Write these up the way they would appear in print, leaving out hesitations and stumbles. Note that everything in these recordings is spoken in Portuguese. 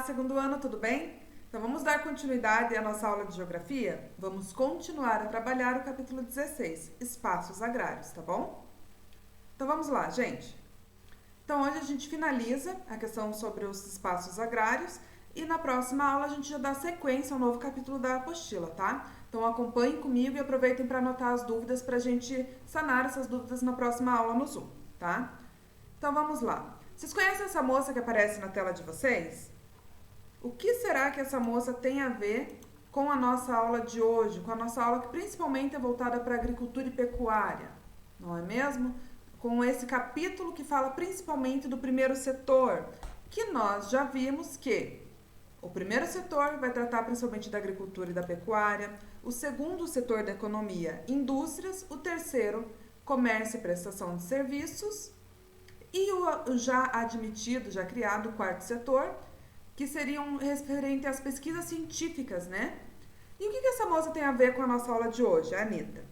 segundo ano, tudo bem? Então vamos dar continuidade à nossa aula de geografia? Vamos continuar a trabalhar o capítulo 16, espaços agrários, tá bom? Então vamos lá, gente. Então hoje a gente finaliza a questão sobre os espaços agrários e na próxima aula a gente já dá sequência ao novo capítulo da apostila, tá? Então acompanhem comigo e aproveitem para anotar as dúvidas para a gente sanar essas dúvidas na próxima aula no Zoom, tá? Então vamos lá. Vocês conhecem essa moça que aparece na tela de vocês? O que será que essa moça tem a ver com a nossa aula de hoje, com a nossa aula que principalmente é voltada para agricultura e pecuária, não é mesmo? Com esse capítulo que fala principalmente do primeiro setor, que nós já vimos que o primeiro setor vai tratar principalmente da agricultura e da pecuária, o segundo setor da economia, indústrias, o terceiro, comércio e prestação de serviços, e o já admitido, já criado, o quarto setor, que seriam referente às pesquisas científicas, né? E o que essa moça tem a ver com a nossa aula de hoje, a Anitta?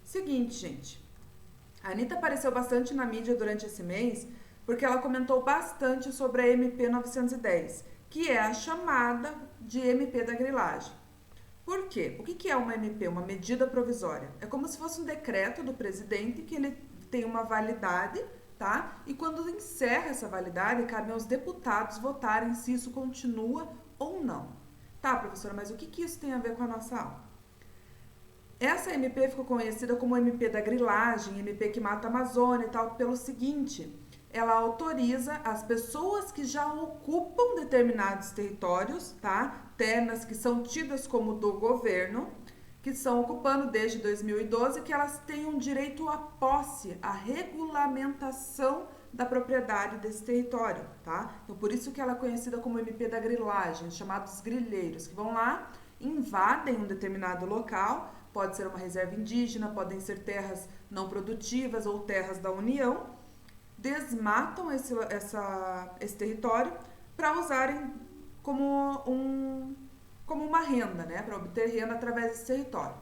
Seguinte, gente, a Anitta apareceu bastante na mídia durante esse mês porque ela comentou bastante sobre a MP 910, que é a chamada de MP da grilagem. Por quê? O que é uma MP? Uma medida provisória. É como se fosse um decreto do presidente que ele tem uma validade, tá? E quando encerra essa validade, cabe aos deputados votarem se isso continua ou não. Tá, professora, mas o que isso tem a ver com a nossa aula? Essa MP ficou conhecida como MP da grilagem, MP que mata a Amazônia e tal, pelo seguinte: ela autoriza as pessoas que já ocupam determinados territórios, tá? Terras que são tidas como do governo, que estão ocupando desde 2012, que elas tenham direito à posse, à regulamentação da propriedade desse território, tá? Então, por isso que ela é conhecida como MP da grilagem, chamados grileiros, que vão lá, invadem um determinado local, pode ser uma reserva indígena, podem ser terras não produtivas ou terras da União, desmatam esse território para usarem como uma renda, né? Para obter renda através desse território.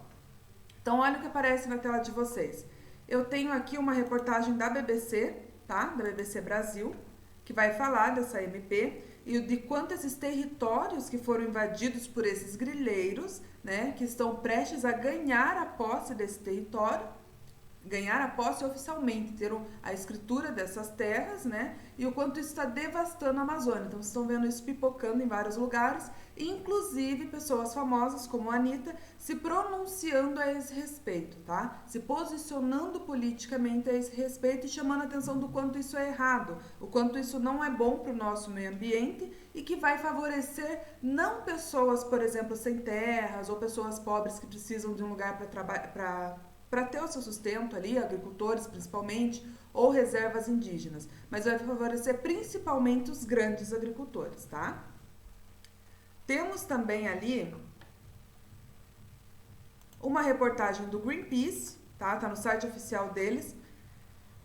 Então, olha o que aparece na tela de vocês. Eu tenho aqui uma reportagem da BBC, tá? Da BBC Brasil, que vai falar dessa MP e de quanto esses territórios que foram invadidos por esses grileiros, né? Que estão prestes a ganhar a posse desse território, ganhar a posse oficialmente, ter a escritura dessas terras, né? E o quanto isso está devastando a Amazônia. Então, vocês estão vendo isso pipocando em vários lugares, inclusive pessoas famosas como a Anitta se pronunciando a esse respeito, tá? Se posicionando politicamente a esse respeito e chamando a atenção do quanto isso é errado, o quanto isso não é bom para o nosso meio ambiente e que vai favorecer não pessoas, por exemplo, sem terras ou pessoas pobres que precisam de um lugar para trabalhar, para ter o seu sustento ali, agricultores principalmente, ou reservas indígenas, mas vai favorecer principalmente os grandes agricultores, tá? Temos também ali uma reportagem do Greenpeace, tá? Tá no site oficial deles,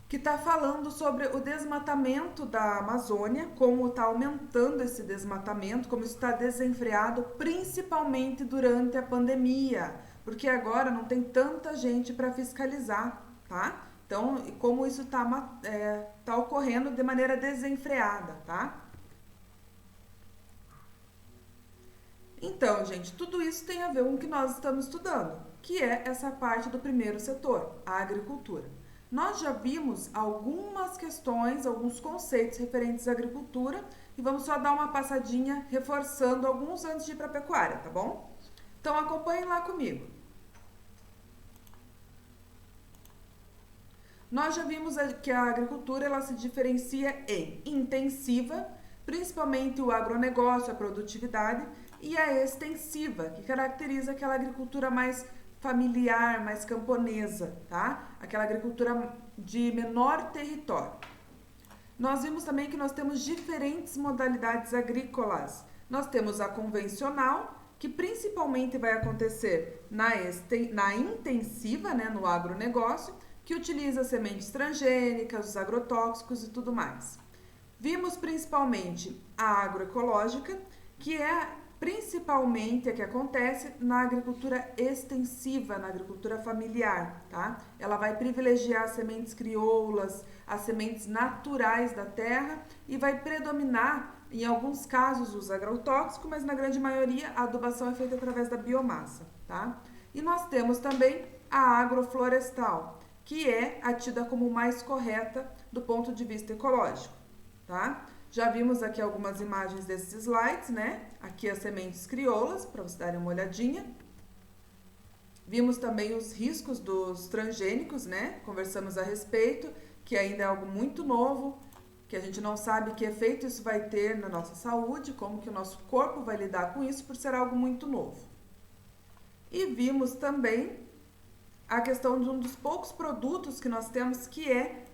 que tá falando sobre o desmatamento da Amazônia, como tá aumentando esse desmatamento, como isso está desenfreado, principalmente durante a pandemia, porque agora não tem tanta gente para fiscalizar, tá? Então, como isso tá ocorrendo de maneira desenfreada, tá? Então, gente, tudo isso tem a ver com o que nós estamos estudando, que é essa parte do primeiro setor, a agricultura. Nós já vimos algumas questões, alguns conceitos referentes à agricultura e vamos só dar uma passadinha reforçando alguns antes de ir para a pecuária, tá bom? Então, acompanhem lá comigo. Nós já vimos que a agricultura ela se diferencia em intensiva, principalmente o agronegócio, a produtividade, e a extensiva, que caracteriza aquela agricultura mais familiar, mais camponesa, tá? Aquela agricultura de menor território. Nós vimos também que nós temos diferentes modalidades agrícolas. Nós temos a convencional, que principalmente vai acontecer na intensiva, né, no agronegócio, que utiliza sementes transgênicas, os agrotóxicos e tudo mais. Vimos principalmente a agroecológica, que é principalmente a que acontece na agricultura extensiva, na agricultura familiar, tá? Ela vai privilegiar as sementes crioulas, as sementes naturais da terra e vai predominar Em alguns casos usa agrotóxico, mas na grande maioria a adubação é feita através da biomassa, tá? E nós temos também a agroflorestal, que é a tida como mais correta do ponto de vista ecológico, tá? Já vimos aqui algumas imagens desses slides, né? Aqui as sementes crioulas, para vocês darem uma olhadinha. Vimos também os riscos dos transgênicos, né? Conversamos a respeito, que ainda é algo muito novo, que a gente não sabe que efeito isso vai ter na nossa saúde, como que o nosso corpo vai lidar com isso por ser algo muito novo. E vimos também a questão de um dos poucos produtos que nós temos que é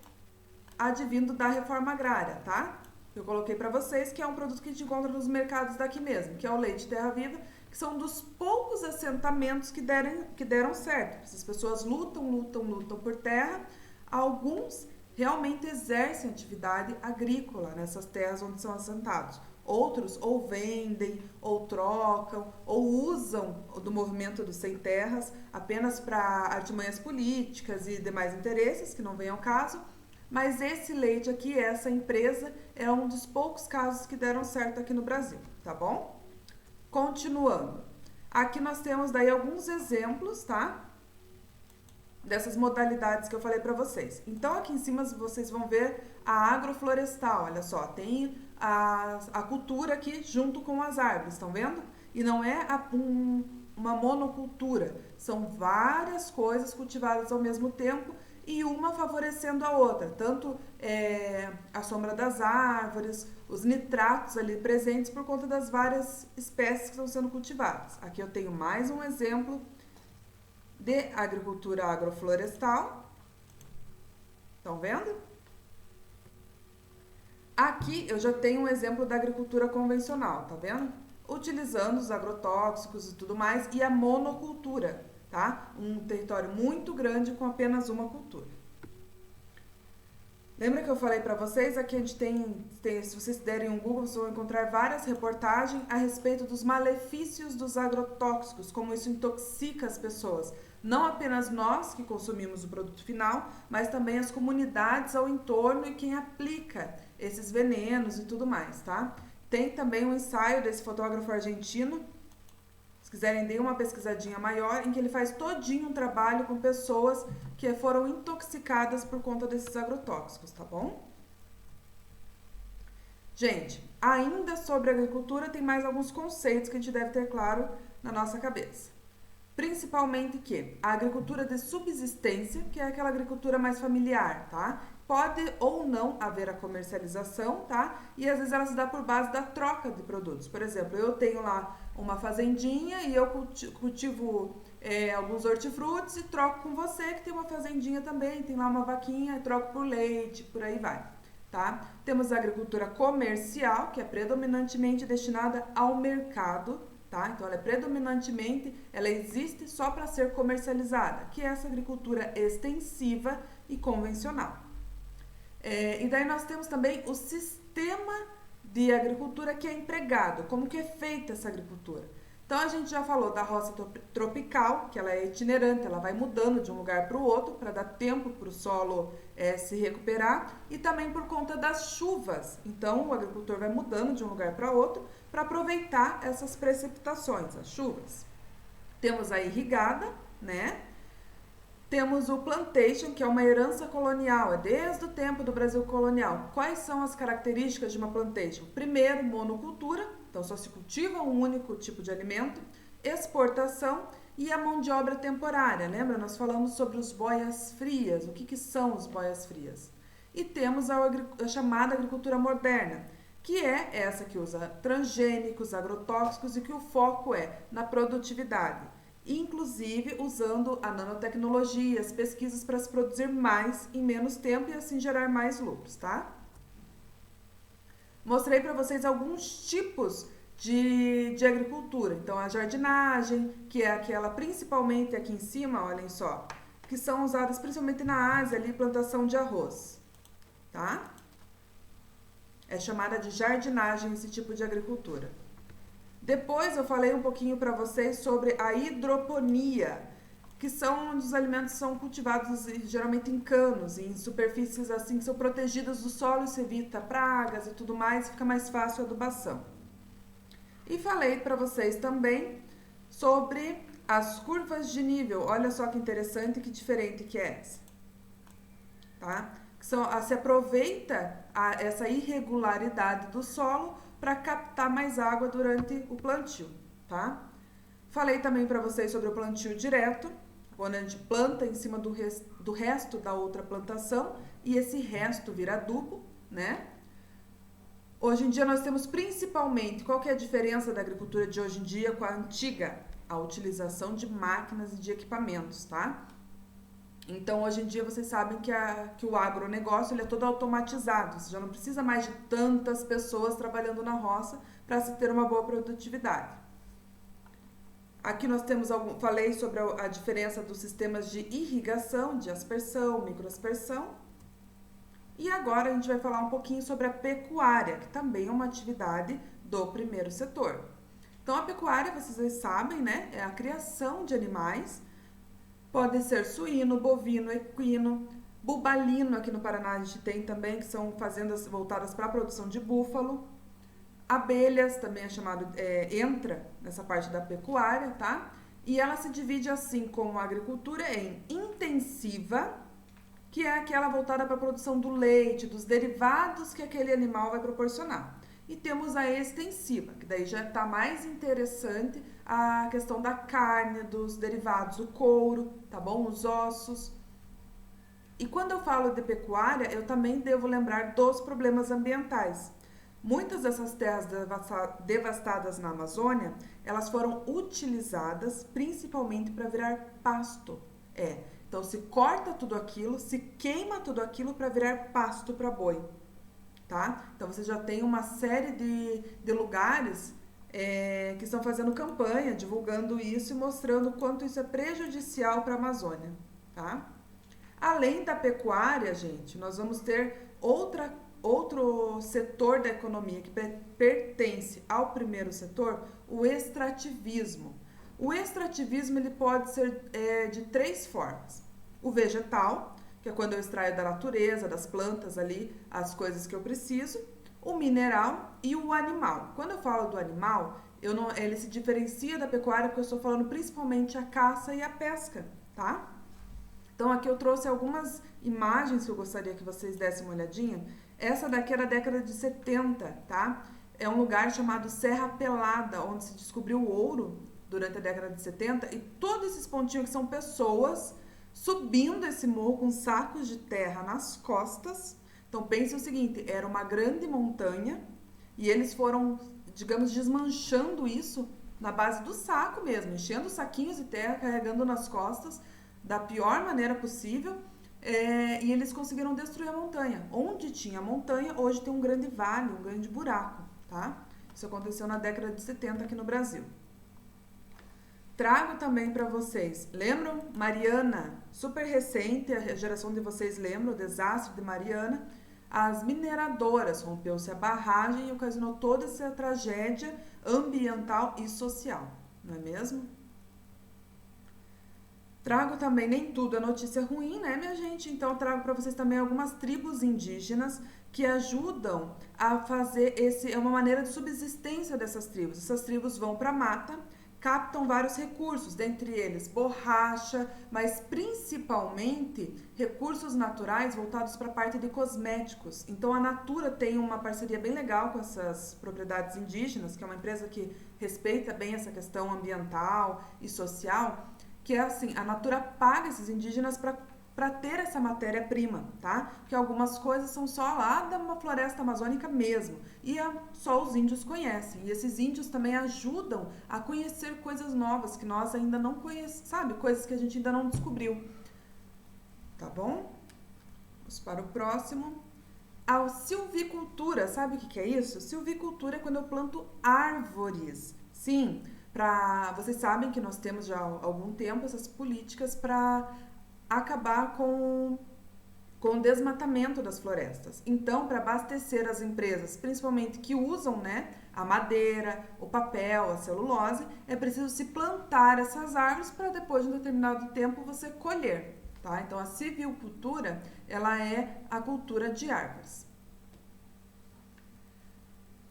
advindo da reforma agrária, tá? Eu coloquei para vocês que é um produto que a gente encontra nos mercados daqui mesmo, que é o leite Terra Viva, que são um dos poucos assentamentos que deram certo. Essas pessoas lutam por terra, alguns realmente exercem atividade agrícola nessas terras onde são assentados. Outros ou vendem, ou trocam, ou usam do movimento dos sem terras apenas para artimanhas políticas e demais interesses, que não vem ao caso. Mas esse leite aqui, essa empresa, é um dos poucos casos que deram certo aqui no Brasil, tá bom? Continuando. Aqui nós temos daí alguns exemplos, tá? Dessas modalidades que eu falei para vocês. Então, aqui em cima vocês vão ver a agroflorestal, olha só, tem a cultura aqui junto com as árvores, estão vendo? E não é uma monocultura, são várias coisas cultivadas ao mesmo tempo e uma favorecendo a outra, tanto a sombra das árvores, os nitratos ali presentes por conta das várias espécies que estão sendo cultivadas. Aqui eu tenho mais um exemplo de agricultura agroflorestal. Estão vendo? Aqui eu já tenho um exemplo da agricultura convencional, tá vendo? Utilizando os agrotóxicos e tudo mais e a monocultura, tá? Um território muito grande com apenas uma cultura. Lembra que eu falei para vocês? Aqui a gente tem, se vocês derem um Google, vocês vão encontrar várias reportagens a respeito dos malefícios dos agrotóxicos, como isso intoxica as pessoas. Não apenas nós que consumimos o produto final, mas também as comunidades ao entorno e quem aplica esses venenos e tudo mais, tá? Tem também um ensaio desse fotógrafo argentino, se quiserem, deem uma pesquisadinha maior, em que ele faz todinho um trabalho com pessoas que foram intoxicadas por conta desses agrotóxicos, tá bom? Gente, ainda sobre agricultura, tem mais alguns conceitos que a gente deve ter claro na nossa cabeça. Principalmente que a agricultura de subsistência, que é aquela agricultura mais familiar, tá? Pode ou não haver a comercialização, tá? E às vezes ela se dá por base da troca de produtos. Por exemplo, eu tenho lá uma fazendinha e eu cultivo alguns hortifrutis e troco com você que tem uma fazendinha também, tem lá uma vaquinha, troco por leite, por aí vai, tá? Temos a agricultura comercial, que é predominantemente destinada ao mercado, tá? Então, ela existe só para ser comercializada, que é essa agricultura extensiva e convencional. E daí nós temos também o sistema de agricultura que é empregado, como que é feita essa agricultura. Então, a gente já falou da roça tropical, que ela é itinerante, ela vai mudando de um lugar para o outro, para dar tempo para o solo se recuperar, e também por conta das chuvas. Então, o agricultor vai mudando de um lugar para outro, para aproveitar essas precipitações, as chuvas. Temos a irrigada, né? Temos o plantation, que é uma herança colonial, é desde o tempo do Brasil colonial. Quais são as características de uma plantation? Primeiro, monocultura, então só se cultiva um único tipo de alimento, exportação e a mão de obra temporária. Lembra? Nós falamos sobre os boias frias. O que são os boias frias? E temos a chamada agricultura moderna, que é essa que usa transgênicos, agrotóxicos e que o foco é na produtividade, inclusive usando a nanotecnologia, as pesquisas para se produzir mais em menos tempo e assim gerar mais lucros, tá? Mostrei para vocês alguns tipos de agricultura. Então, a jardinagem, que é aquela principalmente aqui em cima, olhem só, que são usadas principalmente na Ásia, ali, plantação de arroz, tá? É chamada de jardinagem esse tipo de agricultura. Depois eu falei um pouquinho para vocês sobre a hidroponia, que são onde os alimentos são cultivados geralmente em canos, em superfícies assim que são protegidas do solo, isso evita pragas e tudo mais, fica mais fácil a adubação. E falei para vocês também sobre as curvas de nível. Olha só que interessante e que diferente que é essa. Tá? Se aproveita essa irregularidade do solo para captar mais água durante o plantio. Tá? Falei também para vocês sobre o plantio direto, quando a gente planta em cima do resto da outra plantação e esse resto vira adubo, né? Hoje em dia nós temos principalmente, qual que é a diferença da agricultura de hoje em dia com a antiga? A utilização de máquinas e de equipamentos, tá? Então, hoje em dia, vocês sabem que o agronegócio ele é todo automatizado, você já não precisa mais de tantas pessoas trabalhando na roça para se ter uma boa produtividade. Aqui nós temos falei sobre a diferença dos sistemas de irrigação, de aspersão, microaspersão. E agora a gente vai falar um pouquinho sobre a pecuária, que também é uma atividade do primeiro setor. Então, a pecuária, vocês sabem, né, é a criação de animais. Pode ser suíno, bovino, equino, bubalino, aqui no Paraná a gente tem também, que são fazendas voltadas para a produção de búfalo. Abelhas também é chamado, entra nessa parte da pecuária, tá? E ela se divide assim como a agricultura em intensiva, que é aquela voltada para a produção do leite, dos derivados que aquele animal vai proporcionar. E temos a extensiva, que daí já está mais interessante a questão da carne, dos derivados, o couro, tá bom? Os ossos. E quando eu falo de pecuária, eu também devo lembrar dos problemas ambientais. Muitas dessas terras devastadas na Amazônia, elas foram utilizadas principalmente para virar pasto. Então se corta tudo aquilo, se queima tudo aquilo para virar pasto para boi. Tá? Então você já tem uma série de lugares que estão fazendo campanha, divulgando isso e mostrando o quanto isso é prejudicial para a Amazônia. Tá? Além da pecuária, gente, nós vamos ter outro setor da economia que pertence ao primeiro setor, o extrativismo. O extrativismo ele pode ser de 3 formas. O vegetal, que é quando eu extraio da natureza, das plantas ali, as coisas que eu preciso. O mineral e o animal. Quando eu falo do animal, ele se diferencia da pecuária porque eu estou falando principalmente a caça e a pesca, tá? Então aqui eu trouxe algumas imagens que eu gostaria que vocês dessem uma olhadinha. Essa daqui é da década de 70, tá? É um lugar chamado Serra Pelada, onde se descobriu o ouro durante a década de 70 e todos esses pontinhos que são pessoas subindo esse morro com sacos de terra nas costas. Então pense o seguinte, era uma grande montanha e eles foram, digamos, desmanchando isso na base do saco mesmo, enchendo saquinhos de terra, carregando nas costas da pior maneira possível, e eles conseguiram destruir a montanha. Onde tinha montanha, hoje tem um grande vale, um grande buraco, tá? Isso aconteceu na década de 70 aqui no Brasil. Trago também para vocês, lembram? Mariana, super recente, a geração de vocês lembra o desastre de Mariana. As mineradoras, rompeu-se a barragem e ocasionou toda essa tragédia ambiental e social, não é mesmo? Trago também, nem tudo é notícia ruim, né, minha gente? Então, trago para vocês também algumas tribos indígenas que ajudam a fazer é uma maneira de subsistência dessas tribos. Essas tribos vão para a mata, captam vários recursos, dentre eles borracha, mas principalmente recursos naturais voltados para a parte de cosméticos. Então a Natura tem uma parceria bem legal com essas propriedades indígenas, que é uma empresa que respeita bem essa questão ambiental e social, que é assim, a Natura paga esses indígenas para ter essa matéria-prima, tá? Porque algumas coisas são só lá da floresta amazônica mesmo, e só os índios conhecem. E esses índios também ajudam a conhecer coisas novas que nós ainda não conhecemos, sabe? Coisas que a gente ainda não descobriu. Tá bom? Vamos para o próximo. A silvicultura, sabe o que é isso? Silvicultura é quando eu planto árvores. Sim, vocês sabem que nós temos já há algum tempo essas políticas para acabar com com o desmatamento das florestas. Então, para abastecer as empresas, principalmente que usam, né, a madeira, o papel, a celulose, é preciso se plantar essas árvores para depois de um determinado tempo você colher, tá? Então, a silvicultura, ela é a cultura de árvores.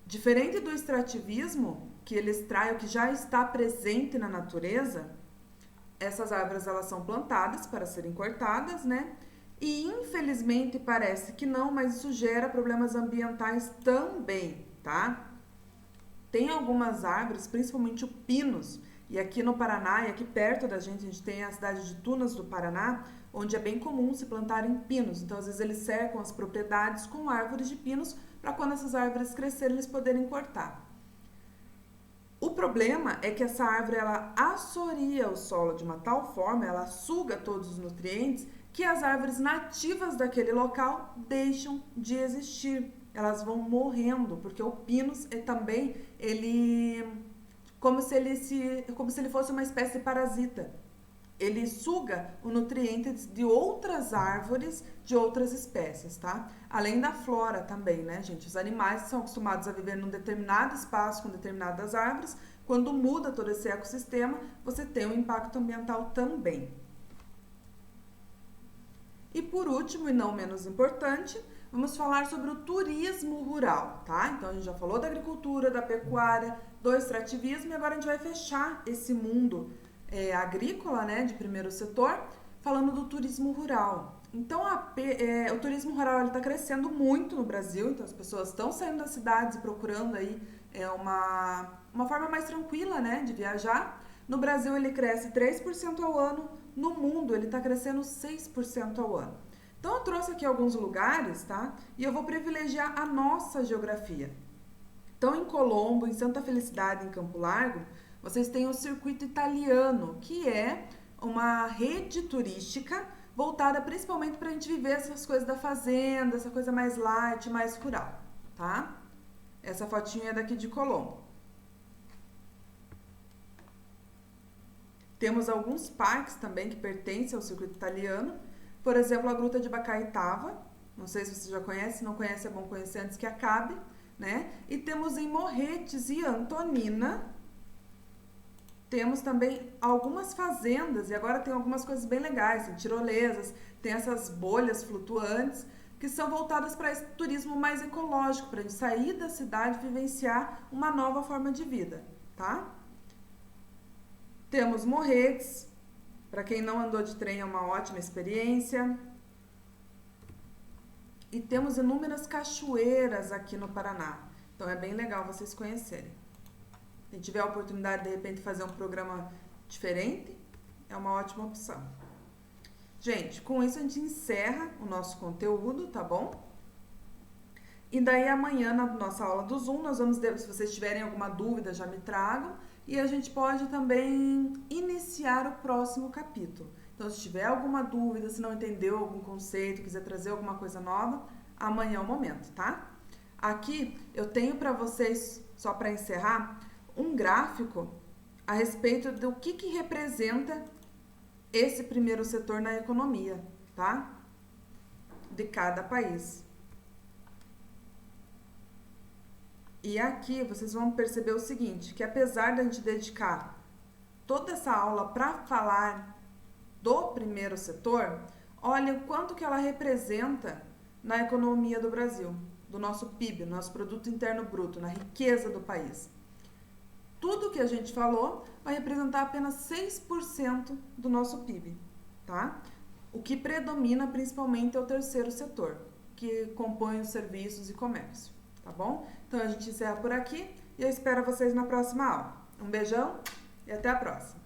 Diferente do extrativismo, que ele extrai o que já está presente na natureza, essas árvores elas são plantadas para serem cortadas, né? E infelizmente parece que não, mas isso gera problemas ambientais também, tá? Tem algumas árvores, principalmente o pinus, e aqui no Paraná, e aqui perto da gente, a gente tem a cidade de Tunas do Paraná, onde é bem comum se plantarem pinos. Então, às vezes, eles cercam as propriedades com árvores de pinos, para quando essas árvores crescerem, eles poderem cortar. O problema é que essa árvore, ela assoria o solo de uma tal forma, ela suga todos os nutrientes, que as árvores nativas daquele local deixam de existir. Elas vão morrendo, porque o pinus é também, como se ele fosse uma espécie de parasita. Ele suga o nutriente de outras árvores, de outras espécies, tá? Além da flora também, né, gente? Os animais são acostumados a viver num determinado espaço com determinadas árvores. Quando muda todo esse ecossistema, você tem um impacto ambiental também. E por último, e não menos importante, vamos falar sobre o turismo rural, tá? Então, a gente já falou da agricultura, da pecuária, do extrativismo, e agora a gente vai fechar esse mundo agrícola, né, de primeiro setor, falando do turismo rural. Então, o turismo rural está crescendo muito no Brasil, então as pessoas estão saindo das cidades e procurando aí uma forma mais tranquila, né, de viajar. No Brasil, ele cresce 3% ao ano, no mundo ele está crescendo 6% ao ano. Então, eu trouxe aqui alguns lugares, tá? E eu vou privilegiar a nossa geografia. Então, em Colombo, em Santa Felicidade, em Campo Largo, vocês têm o Circuito Italiano, que é uma rede turística voltada principalmente para a gente viver essas coisas da fazenda, essa coisa mais light, mais rural, tá? Essa fotinha é daqui de Colombo. Temos alguns parques também que pertencem ao Circuito Italiano, por exemplo, a Gruta de Bacaitava, não sei se você já conhece, se não conhece é bom conhecer antes que acabe, né? E temos em Morretes e Antonina, temos também algumas fazendas, e agora tem algumas coisas bem legais, tem tirolesas, tem essas bolhas flutuantes, que são voltadas para esse turismo mais ecológico, para a gente sair da cidade e vivenciar uma nova forma de vida, tá? Temos Morretes, para quem não andou de trem é uma ótima experiência. E temos inúmeras cachoeiras aqui no Paraná, então é bem legal vocês conhecerem. Se tiver a oportunidade de repente fazer um programa diferente, é uma ótima opção. Gente, com isso a gente encerra o nosso conteúdo, tá bom? E daí amanhã na nossa aula do Zoom, nós vamos, se vocês tiverem alguma dúvida, já me tragam. E a gente pode também iniciar o próximo capítulo. Então, se tiver alguma dúvida, se não entendeu algum conceito, quiser trazer alguma coisa nova, amanhã é o momento, tá? Aqui eu tenho para vocês, só para encerrar, um gráfico a respeito do que representa esse primeiro setor na economia, tá? De cada país. E aqui vocês vão perceber o seguinte, que apesar da gente dedicar toda essa aula para falar do primeiro setor, olha o quanto que ela representa na economia do Brasil, do nosso PIB, nosso Produto Interno Bruto, na riqueza do país. Tudo que a gente falou vai representar apenas 6% do nosso PIB, tá? O que predomina principalmente é o terceiro setor, que compõe os serviços e comércio, tá bom? Então a gente encerra por aqui e eu espero vocês na próxima aula. Um beijão e até a próxima!